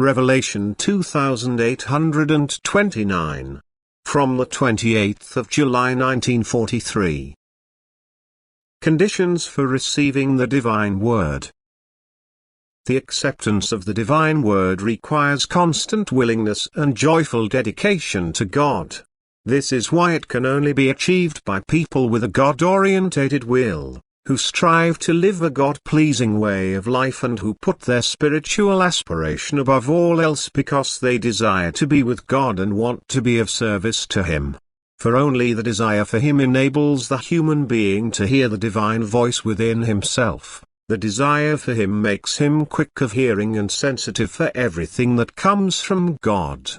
Revelation 2829. From the 28th of July 1943. Conditions for receiving the Divine Word. The acceptance of the Divine Word requires constant willingness and joyful dedication to God. This is why it can only be achieved by people with a God-orientated will, who strive to live a God-pleasing way of life and who put their spiritual aspiration above all else because they desire to be with God and want to be of service to Him. For only the desire for Him enables the human being to hear the divine voice within himself. The desire for Him makes him quick of hearing and sensitive for everything that comes from God.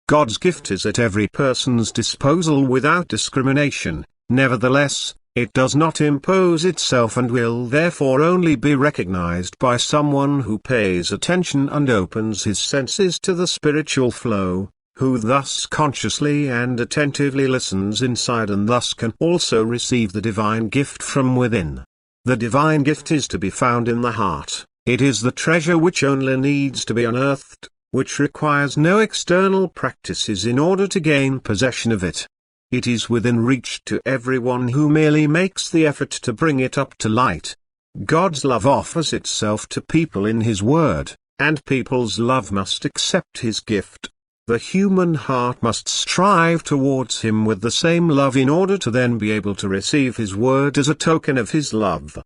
God's gift is at every person's disposal without discrimination. Nevertheless, it does not impose itself and will therefore only be recognized by someone who pays attention and opens his senses to the spiritual flow, who thus consciously and attentively listens inside and thus can also receive the divine gift from within. The divine gift is to be found in the heart. It is the treasure which only needs to be unearthed, which requires no external practices in order to gain possession of it. It is within reach to everyone who merely makes the effort to bring it up to light. God's love offers itself to people in His Word, and people's love must accept His gift. The human heart must strive towards Him with the same love in order to then be able to receive His Word as a token of His love.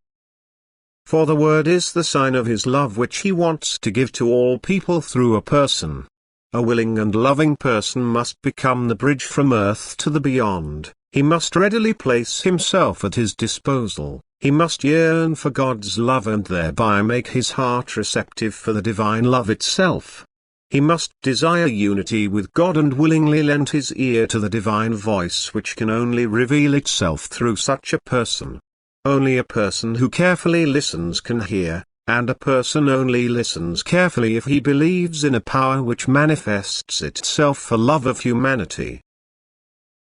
For the Word is the sign of His love which He wants to give to all people through a person. A willing and loving person must become the bridge from earth to the beyond. He must readily place himself at His disposal. He must yearn for God's love and thereby make his heart receptive for the divine love itself. He must desire unity with God and willingly lend his ear to the divine voice which can only reveal itself through such a person. Only a person who carefully listens can hear, and a person only listens carefully if he believes in a power which manifests itself for love of humanity.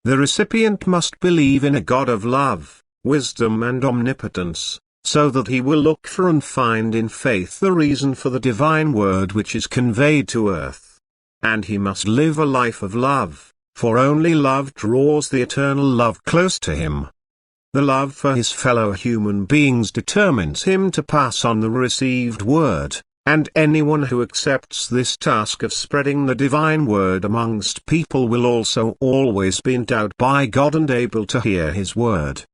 The recipient must believe in a God of love, wisdom and omnipotence, so that he will look for and find in faith the reason for the divine word which is conveyed to earth. And he must live a life of love, for only love draws the eternal love close to him. The love for his fellow human beings determines him to pass on the received word, and anyone who accepts this task of spreading the divine word amongst people will also always be endowed by God and able to hear His word.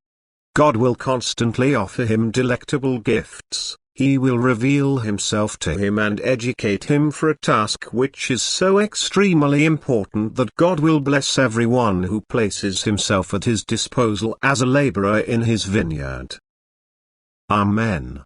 God will constantly offer him delectable gifts. He will reveal Himself to him and educate him for a task which is so extremely important that God will bless everyone who places himself at His disposal as a laborer in His vineyard. Amen.